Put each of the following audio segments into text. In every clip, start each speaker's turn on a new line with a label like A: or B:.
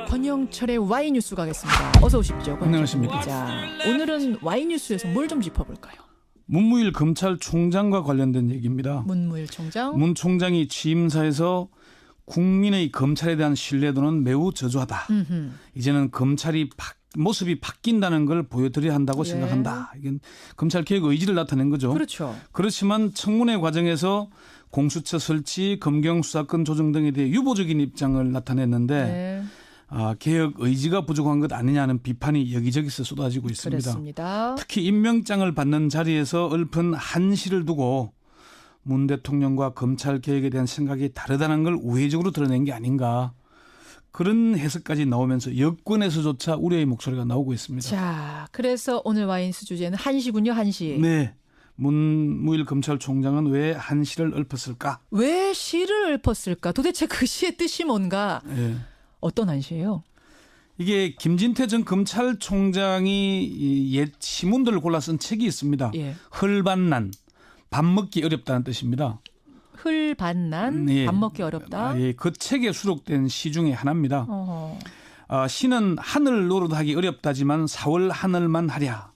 A: 권영철의 와이뉴스 가겠습니다. 어서 오십시오.
B: 안녕하십니까.
A: 자, 오늘은 와이뉴스에서 뭘 좀 짚어볼까요?
B: 문무일 검찰총장과 관련된 얘기입니다.
A: 문무일 총장.
B: 문 총장이 취임사에서 국민의 검찰에 대한 신뢰도는 매우 저조하다. 이제는 검찰이 모습이 바뀐다는 걸 보여드려야 한다고 생각한다. 이건 검찰 개혁 의지를 나타낸 거죠.
A: 그렇죠.
B: 그렇지만 청문회 과정에서 공수처 설치, 검경 수사권 조정 등에 대해 유보적인 입장을 나타냈는데 개혁 의지가 부족한 것 아니냐는 비판이 여기저기서 쏟아지고 있습니다.
A: 그렇습니다.
B: 특히 임명장을 받는 자리에서 읊은 한시를 두고 문 대통령과 검찰 개혁에 대한 생각이 다르다는 걸 우회적으로 드러낸 게 아닌가. 그런 해석까지 나오면서 여권에서조차 우려의 목소리가 나오고 있습니다.
A: 자, 그래서 오늘 와이뉴스 주제는 한시군요. 한시.
B: 네. 문무일 검찰총장은 왜 한시를 읊었을까?
A: 왜 시를 읊었을까? 도대체 그 시의 뜻이 뭔가?
B: 네.
A: 어떤 한시예요?
B: 이게 김진태 전 검찰총장이 옛 시문들을 골라 쓴 책이 있습니다.
A: 예.
B: 헐반난, 밥 먹기 어렵다는 뜻입니다.
A: 흘반난, 밥 먹기 어렵다.
B: 예, 그 책에 수록된 시 중에 하나입니다. 시는 하늘 노릇하기 어렵다지만 4월 하늘만 하랴.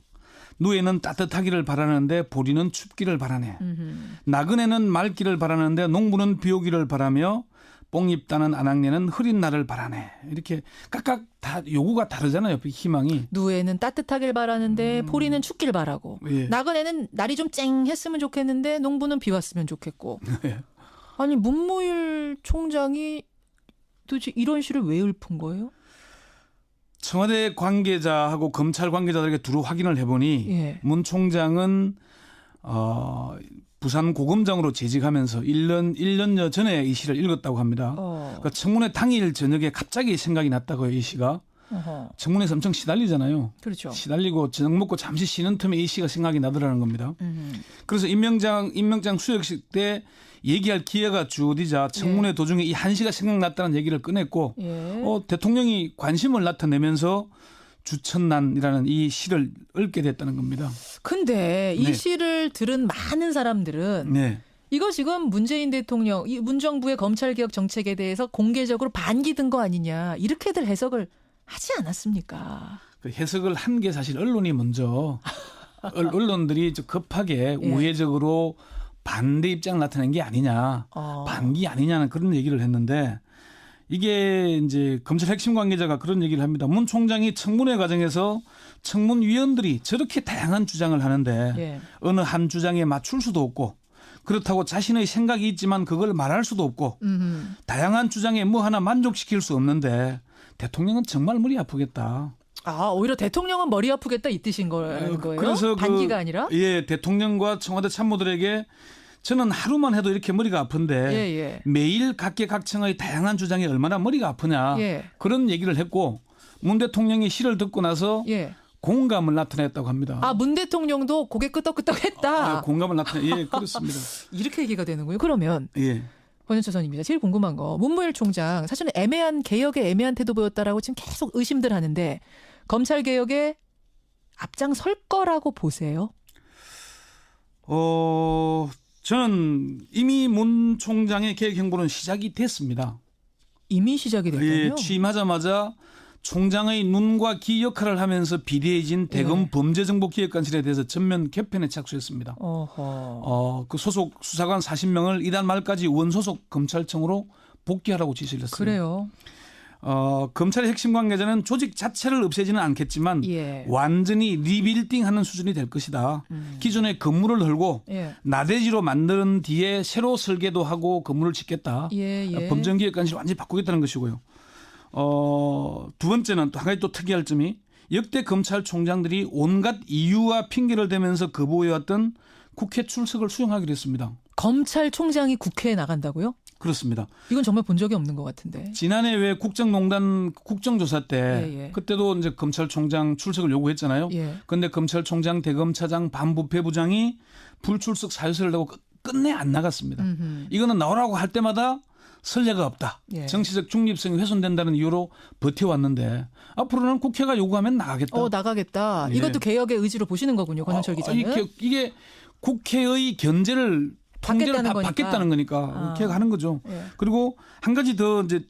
B: 누에는 따뜻하기를 바라는데 보리는 춥기를 바라네. 나그네는 맑기를 바라는데 농부는 비 오기를 바라며 뽕잎 따는 안악내는 흐린 날을 바라네. 이렇게 각각 다 요구가 다르잖아요. 희망이.
A: 누에는 따뜻하길 바라는데 보리는 춥길 바라고.
B: 예.
A: 나그네는 날이 좀 쨍했으면 좋겠는데 농부는 비 왔으면 좋겠고.
B: 예.
A: 아니 문무일 총장이 도대체 이런 시를 왜 읊은 거예요?
B: 청와대 관계자하고 검찰 관계자들에게 두루 확인을 해보니
A: 예.
B: 문 총장은 부산 고검장으로 재직하면서 1년여 전에 이 시를 읽었다고 합니다. 그러니까 청문회 당일 저녁에 갑자기 생각이 났다고요. 이 시가. 청문회에서 엄청 시달리잖아요.
A: 그렇죠.
B: 시달리고 저녁 먹고 잠시 쉬는 틈에 이 시가 생각이 나더라는 겁니다. 그래서 임명장 수여식 때 얘기할 기회가 주어지자 청문회 도중에 이 한 시가 생각났다는 얘기를 꺼냈고 대통령이 관심을 나타내면서 주천난이라는 이 시를 읊게 됐다는 겁니다.
A: 근데 이 시를 들은 많은 사람들은 이거 지금 문재인 대통령, 이 문정부의 검찰개혁 정책에 대해서 공개적으로 반기든 거 아니냐 이렇게들 해석을 하지 않았습니까?
B: 그 해석을 한 게 사실 언론이 먼저 언론들이 급하게 우회적으로 반대 입장을 나타낸 게 아니냐, 반기 아니냐는 그런 얘기를 했는데 이게 이제 검찰 핵심 관계자가 그런 얘기를 합니다. 문 총장이 청문회 과정에서 청문위원들이 저렇게 다양한 주장을 하는데 어느 한 주장에 맞출 수도 없고 그렇다고 자신의 생각이 있지만 그걸 말할 수도 없고 다양한 주장에 뭐 하나 만족시킬 수 없는데 대통령은 정말 머리 아프겠다.
A: 오히려 대통령은 머리 아프겠다 이 뜻인 거예요?
B: 그래서
A: 반기가 아니라?
B: 예, 대통령과 청와대 참모들에게 저는 하루만 해도 이렇게 머리가 아픈데 매일 각계각층의 다양한 주장에 얼마나 머리가 아프냐 그런 얘기를 했고 문 대통령이 시를 듣고 나서 공감을 나타냈다고 합니다.
A: 문 대통령도 고개 끄덕끄덕했다.
B: 공감을 나타내. 그렇습니다.
A: 이렇게 얘기가 되는군요. 그러면 권현철 선임입니다. 제일 궁금한 거 문무일 총장 사실은 개혁에 애매한 태도 보였다라고 지금 계속 의심들 하는데 검찰 개혁에 앞장설 거라고 보세요?
B: 저는 이미 문 총장의 개혁 행보는 시작이 됐습니다.
A: 이미 시작이 됐군요.
B: 취임하자마자 총장의 눈과 귀 역할을 하면서 비대해진 대검 범죄정보기획관실에 대해서 전면 개편에 착수했습니다. 그 소속 수사관 40명을 이달 말까지 원소속 검찰청으로 복귀하라고 지시를 했습니다.
A: 그래요.
B: 검찰의 핵심 관계자는 조직 자체를 없애지는 않겠지만 완전히 리빌딩하는 수준이 될 것이다. 기존의 건물을 헐고 나대지로 만든 뒤에 새로 설계도 하고 건물을 짓겠다. 범죄기획관실 완전히 바꾸겠다는 것이고요. 두 번째는 또 한 가지 또 특이할 점이 역대 검찰총장들이 온갖 이유와 핑계를 대면서 거부해왔던 국회 출석을 수용하기로 했습니다.
A: 검찰총장이 국회에 나간다고요?
B: 그렇습니다.
A: 이건 정말 본 적이 없는 것 같은데.
B: 지난해 왜 국정농단 국정조사 때 그때도 이제 검찰총장 출석을 요구했잖아요. 그런데 검찰총장, 대검차장, 반부패부장이 불출석 사유서를 내고 끝내 안 나갔습니다. 이거는 나오라고 할 때마다 선례가 없다. 정치적 중립성이 훼손된다는 이유로 버텨왔는데 앞으로는 국회가 요구하면 나가겠다.
A: 나가겠다. 이것도 개혁의 의지로 보시는 거군요. 권현철 기자는.
B: 이게 국회의 견제를 통제를 받겠다는 거니까 개혁하는 거죠. 예. 그리고 한 가지 더 이제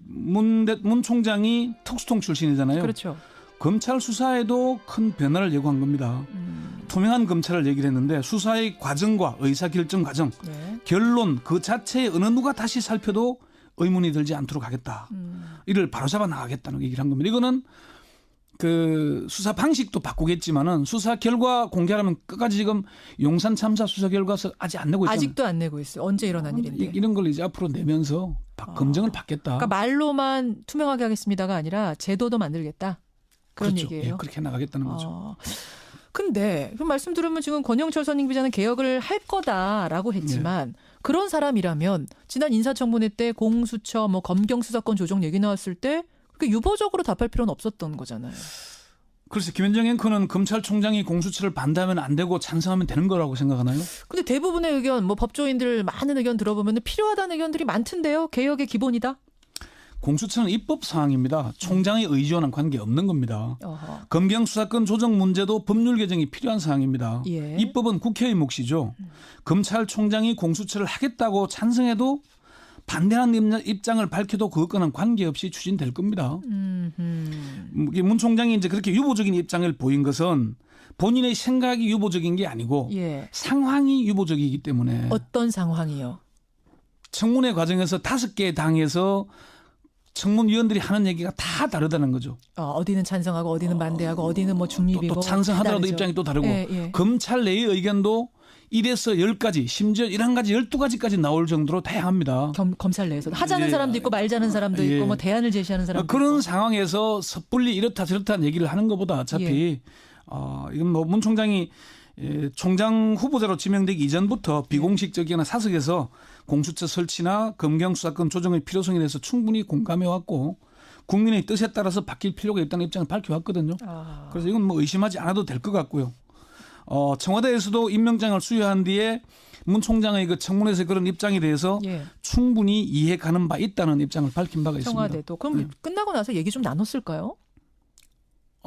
B: 문 총장이 특수통 출신이잖아요.
A: 그렇죠.
B: 검찰 수사에도 큰 변화를 예고한 겁니다. 투명한 검찰을 얘기를 했는데 수사의 과정과 의사결정 과정, 네. 결론 그 자체에 어느 누가 다시 살펴도 의문이 들지 않도록 하겠다. 이를 바로잡아 나가겠다는 얘기를 한 겁니다. 이거는 그 수사 방식도 바꾸겠지만은 수사 결과 공개하면 끝까지 지금 용산 참사 수사 결과서 아직 안 내고 있잖아요.
A: 아직도 안 내고 있어요. 언제 일어난 일인데.
B: 이런 걸 이제 앞으로 내면서 검증을 받겠다.
A: 그러니까 말로만 투명하게 하겠습니다가 아니라 제도도 만들겠다. 그런
B: 그렇죠.
A: 얘기예요.
B: 예, 그렇게 나가겠다는 거죠.
A: 근데 그 말씀 들으면 지금 권영철 선임 기자는 개혁을 할 거다라고 했지만 그런 사람이라면 지난 인사청문회 때 공수처 뭐 검경 수사권 조정 얘기 나왔을 때 그렇게 유보적으로 답할 필요는 없었던 거잖아요.
B: 그래서 김현정 앵커는 검찰총장이 공수처를 반대하면 안 되고 찬성하면 되는 거라고 생각하나요?
A: 근데 대부분의 의견, 뭐 법조인들 많은 의견 들어보면 필요하다는 의견들이 많던데요. 개혁의 기본이다.
B: 공수처는 입법 사항입니다. 총장의 의지와는 관계없는 겁니다. 검경 수사권 조정 문제도 법률 개정이 필요한 사항입니다. 예. 입법은 국회의 몫이죠. 검찰총장이 공수처를 하겠다고 찬성해도 반대하는 입장을 밝혀도 그것과는 관계없이 추진될 겁니다. 문 총장이 이제 그렇게 유보적인 입장을 보인 것은 본인의 생각이 유보적인 게 아니고
A: 예.
B: 상황이 유보적이기 때문에.
A: 어떤 상황이요?
B: 청문회 과정에서 5개의 당에서 청문위원들이 하는 얘기가 다 다르다는 거죠.
A: 어디는 찬성하고 어디는 반대하고 어디는 뭐 중립이고.
B: 또 찬성하더라도 입장이 또 다르고.
A: 예.
B: 검찰 내의 의견도 1에서 10가지 심지어 11가지 12가지까지 나올 정도로 다양합니다.
A: 검찰 내에서도 하자는 사람도 있고 말자는 사람도 있고 뭐 대안을 제시하는 사람도
B: 그런
A: 있고.
B: 상황에서 섣불리 이렇다 저렇다는 얘기를 하는 것보다 어차피 이건 뭐 문 총장이 총장 후보자로 지명되기 이전부터 비공식적이거나 사석에서 공수처 설치나 검경 수사권 조정의 필요성에 대해서 충분히 공감해왔고 국민의 뜻에 따라서 바뀔 필요가 있다는 입장을 밝혀왔거든요. 그래서 이건 뭐 의심하지 않아도 될 것 같고요. 청와대에서도 임명장을 수여한 뒤에 문 총장의 그 청문회에서 그런 입장에 대해서 충분히 이해 가는 바 있다는 입장을 밝힌 바가 있습니다.
A: 청와대도. 그럼 끝나고 나서 얘기 좀 나눴을까요?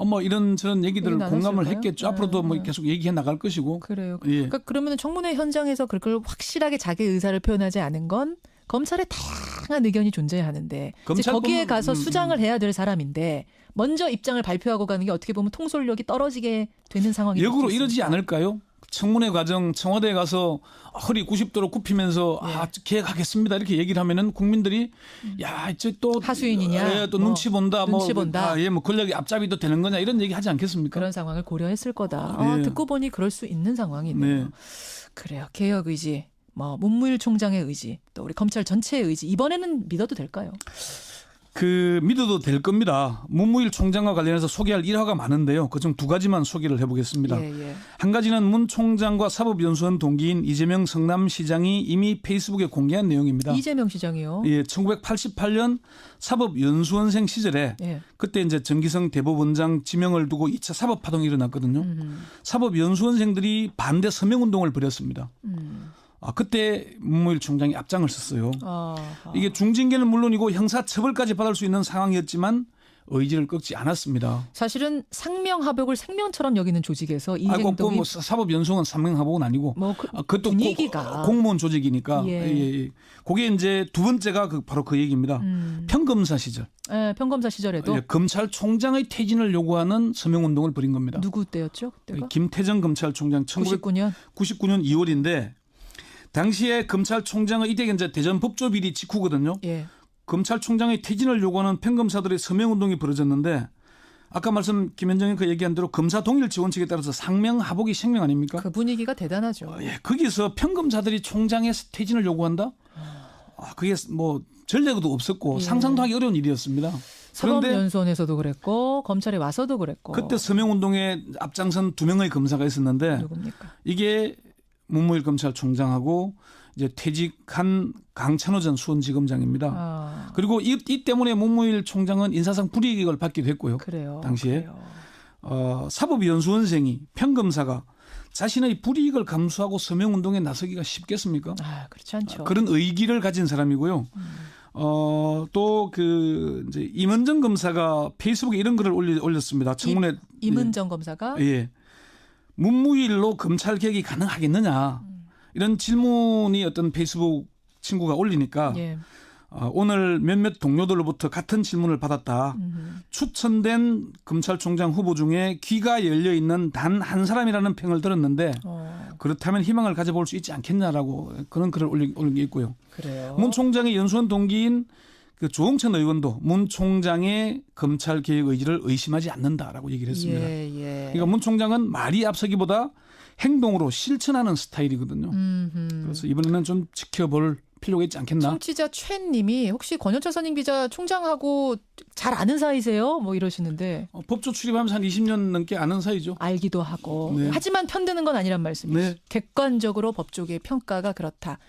B: 뭐 이런 저런 얘기들을 공감을 했겠죠. 앞으로도 뭐 계속 얘기해 나갈 것이고.
A: 그래요. 그러니까 그러면 청문회 현장에서 그걸 확실하게 자기 의사를 표현하지 않은 건 검찰의 다양한 의견이 존재하는데 거기에 가서 수장을 해야 될 사람인데 먼저 입장을 발표하고 가는 게 어떻게 보면 통솔력이 떨어지게 되는 상황이
B: 역으로 이러지 않을까요? 청문회 과정 청와대에 가서 허리 90도로 굽히면서 개혁하겠습니다 이렇게 얘기를 하면은 국민들이 야 이제 또
A: 하수인이냐
B: 또 눈치 본다
A: 눈치 본다
B: 뭐 권력이 앞잡이도 되는 거냐 이런 얘기 하지 않겠습니까?
A: 그런 상황을 고려했을 거다. 듣고 보니 그럴 수 있는 상황이네요. 그래요. 개혁 의지, 뭐 문무일 총장의 의지, 또 우리 검찰 전체의 의지 이번에는 믿어도 될까요?
B: 믿어도 될 겁니다. 문무일 총장과 관련해서 소개할 일화가 많은데요. 그중 2가지만 소개를 해보겠습니다. 한 가지는 문 총장과 사법연수원 동기인 이재명 성남시장이 이미 페이스북에 공개한 내용입니다.
A: 이재명 시장이요?
B: 1988년 사법연수원생 시절에 그때 이제 정기성 대법원장 지명을 두고 2차 사법파동이 일어났거든요. 사법연수원생들이 반대 서명운동을 벌였습니다. 그때 문무일 총장이 앞장을 섰어요. 이게 중징계는 물론이고 형사처벌까지 받을 수 있는 상황이었지만 의지를 꺾지 않았습니다.
A: 사실은 상명하복을 생명처럼 여기는 조직에서 이 행동이
B: 뭐 사법연수원 상명하복은 아니고 그것도
A: 분위기가
B: 공무원 조직이니까 그게 이제 2번째가 바로 그 얘기입니다. 평검사 시절.
A: 평검사 시절에도
B: 검찰총장의 퇴진을 요구하는 서명운동을 벌인 겁니다.
A: 누구 때였죠? 그때가?
B: 김태정 검찰총장
A: 99년
B: 2월인데 당시에 검찰총장의 이때 이제 대전 법조비리 직후거든요. 검찰총장의 퇴진을 요구하는 평검사들의 서명운동이 벌어졌는데 아까 김현정이 그 얘기한 대로 검사 동일 지원책에 따라서 상명하복이 생명 아닙니까?
A: 그 분위기가 대단하죠.
B: 거기서 평검사들이 총장의 퇴진을 요구한다? 그게 뭐 전례도 없었고 상상도 하기 어려운 일이었습니다.
A: 사법연수원에서도 그랬고 검찰에 와서도 그랬고.
B: 그때 서명운동에 앞장선 2명의 검사가 있었는데
A: 누굽니까?
B: 이게 문무일 검찰총장하고 이제 퇴직한 강찬호 전 수원지검장입니다. 그리고 이 때문에 문무일 총장은 인사상 불이익을 받기도 했고요.
A: 그래요.
B: 당시에 사법연수원생이 평검사가 자신의 불이익을 감수하고 서명운동에 나서기가 쉽겠습니까?
A: 그렇지 않죠.
B: 그런 의기를 가진 사람이고요. 또 이제 임은정 검사가 페이스북에 이런 글을 올렸습니다. 청문회
A: 임은정 검사가
B: 문무일로 검찰 개혁이 가능하겠느냐 이런 질문이 어떤 페이스북 친구가 올리니까
A: 예.
B: 오늘 몇몇 동료들로부터 같은 질문을 받았다. 추천된 검찰총장 후보 중에 귀가 열려 있는 단 한 사람이라는 평을 들었는데 그렇다면 희망을 가져볼 수 있지 않겠냐라고 그런 글을 올린 게 있고요.
A: 그래요.
B: 문 총장의 연수원 동기인 그 조홍천 의원도 문 총장의 검찰 개혁 의지를 의심하지 않는다라고 얘기를 했습니다. 그러니까 문 총장은 말이 앞서기보다 행동으로 실천하는 스타일이거든요. 그래서 이번에는 좀 지켜볼 필요가 있지 않겠나.
A: 청취자 최님이 혹시 권영철 선임 기자 총장하고 잘 아는 사이세요? 뭐 이러시는데.
B: 법조 출입하면서 한 20년 넘게 아는 사이죠.
A: 알기도 하고.
B: 네.
A: 하지만 편드는 건 아니란 말씀이죠.
B: 네.
A: 객관적으로 법조계의 평가가 그렇다.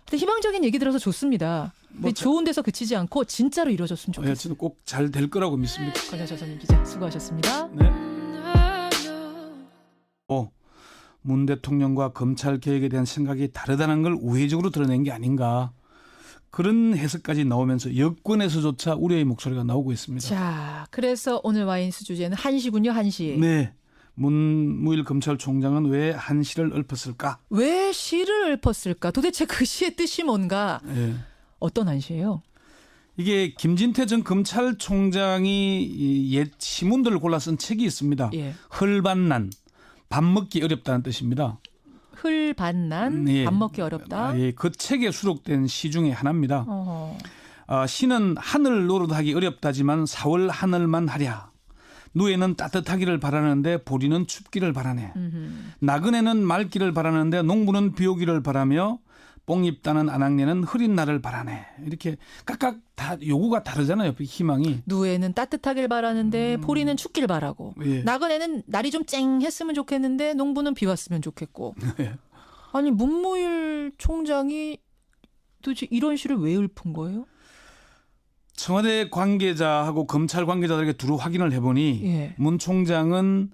A: 근데 희망적인 얘기 들어서 좋습니다. 좋은 데서 그치지 않고 진짜로 이루어졌으면 좋겠어요.
B: 저는 꼭 잘 될 거라고 믿습니다.
A: 권영철 선임 기자 수고하셨습니다.
B: 네. 문 대통령과 검찰 개혁에 대한 생각이 다르다는 걸 우회적으로 드러낸 게 아닌가. 그런 해석까지 나오면서 여권에서조차 우려의 목소리가 나오고 있습니다.
A: 자, 그래서 오늘 와인스 주제는 한시군요. 한시.
B: 네. 문무일 검찰총장은 왜 한시를 읊었을까?
A: 왜 시를 읊었을까? 도대체 그 시의 뜻이 뭔가?
B: 네.
A: 어떤 한시예요?
B: 이게 김진태 전 검찰총장이 옛 시문들을 골라 쓴 책이 있습니다.
A: 예.
B: 헐반난. 밥 먹기 어렵다는 뜻입니다.
A: 흘반난,
B: 예.
A: 밥 먹기 어렵다.
B: 예, 그 책에 수록된 시 중에 하나입니다. 시는 하늘 노릇하기 어렵다지만 4월 하늘만 하랴. 누에는 따뜻하기를 바라는데 보리는 춥기를 바라네. 나그네는 맑기를 바라는데 농부는 비 오기를 바라며 뽕잎 따는 아낙네는 흐린 날을 바라네. 이렇게 각각 다 요구가 다르잖아요. 희망이.
A: 누에는 따뜻하길 바라는데 보리는 춥길 바라고.
B: 예.
A: 나그네는 날이 좀 쨍했으면 좋겠는데 농부는 비 왔으면 좋겠고.
B: 예.
A: 아니 문무일 총장이 도대체 이런 시를 왜 읊은 거예요?
B: 청와대 관계자하고 검찰 관계자들에게 두루 확인을 해보니
A: 예.
B: 문 총장은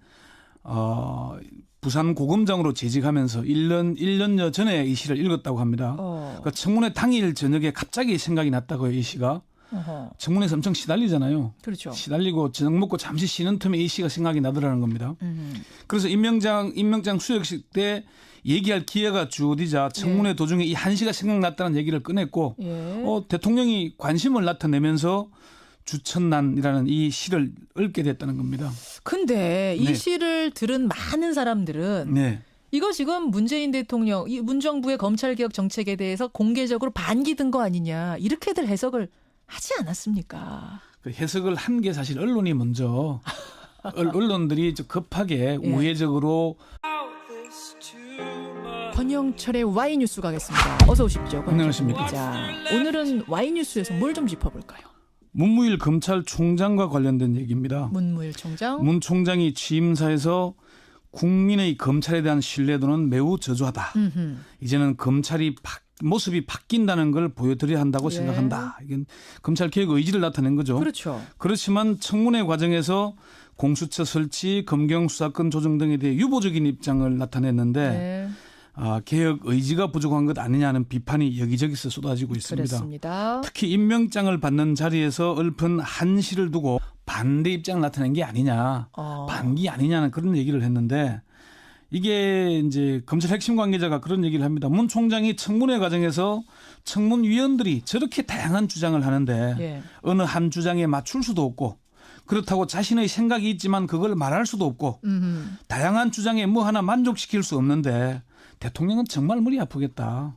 B: 부산 고검장으로 재직하면서 1년여 전에 이 시를 읽었다고 합니다. 그러니까 청문회 당일 저녁에 갑자기 생각이 났다고요. 이 시가. 청문회에서 엄청 시달리잖아요.
A: 그렇죠.
B: 시달리고 저녁 먹고 잠시 쉬는 틈에 이 시가 생각이 나더라는 겁니다. 그래서 임명장 수여식 때 얘기할 기회가 주어지자 청문회 도중에 이 한시가 생각났다는 얘기를 꺼냈고 대통령이 관심을 나타내면서 주천난이라는 이 시를 읊게 됐다는 겁니다.
A: 근데 이 시를 들은 많은 사람들은 이거 지금 문재인 대통령, 이 문정부의 검찰개혁 정책에 대해서 공개적으로 반기든 거 아니냐 이렇게들 해석을 하지 않았습니까?
B: 그 해석을 한 게 사실 언론이 먼저 언론들이 급하게 우회적으로
A: 권영철의 와이뉴스 가겠습니다. 어서 오십시오.
B: 안녕하십니까.
A: 자, 오늘은 와이뉴스에서 뭘 좀 짚어볼까요?
B: 문무일 검찰총장과 관련된 얘기입니다.
A: 문무일 총장.
B: 문 총장이 취임사에서 국민의 검찰에 대한 신뢰도는 매우 저조하다. 이제는 검찰이 모습이 바뀐다는 걸 보여드려야 한다고 생각한다. 이건 검찰 개혁 의지를 나타낸 거죠.
A: 그렇죠.
B: 그렇지만 청문회 과정에서 공수처 설치, 검경 수사권 조정 등에 대해 유보적인 입장을 나타냈는데 개혁 의지가 부족한 것 아니냐는 비판이 여기저기서 쏟아지고 있습니다.
A: 그렇습니다.
B: 특히 임명장을 받는 자리에서 읊은 한시를 두고 반대 입장을 나타낸 게 아니냐, 반기 아니냐는 그런 얘기를 했는데 이게 이제 검찰 핵심 관계자가 그런 얘기를 합니다. 문 총장이 청문회 과정에서 청문위원들이 저렇게 다양한 주장을 하는데 어느 한 주장에 맞출 수도 없고 그렇다고 자신의 생각이 있지만 그걸 말할 수도 없고 다양한 주장에 뭐 하나 만족시킬 수 없는데 대통령은 정말 머리 아프겠다.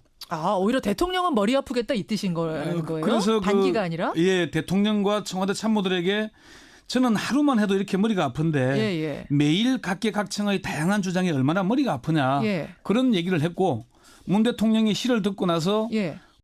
A: 오히려 대통령은 머리 아프겠다 이 뜻인 거예요?
B: 그래서
A: 반기가 아니라?
B: 대통령과 청와대 참모들에게 저는 하루만 해도 이렇게 머리가 아픈데 매일 각계각층의 다양한 주장에 얼마나 머리가 아프냐 그런 얘기를 했고 문 대통령이 시를 듣고 나서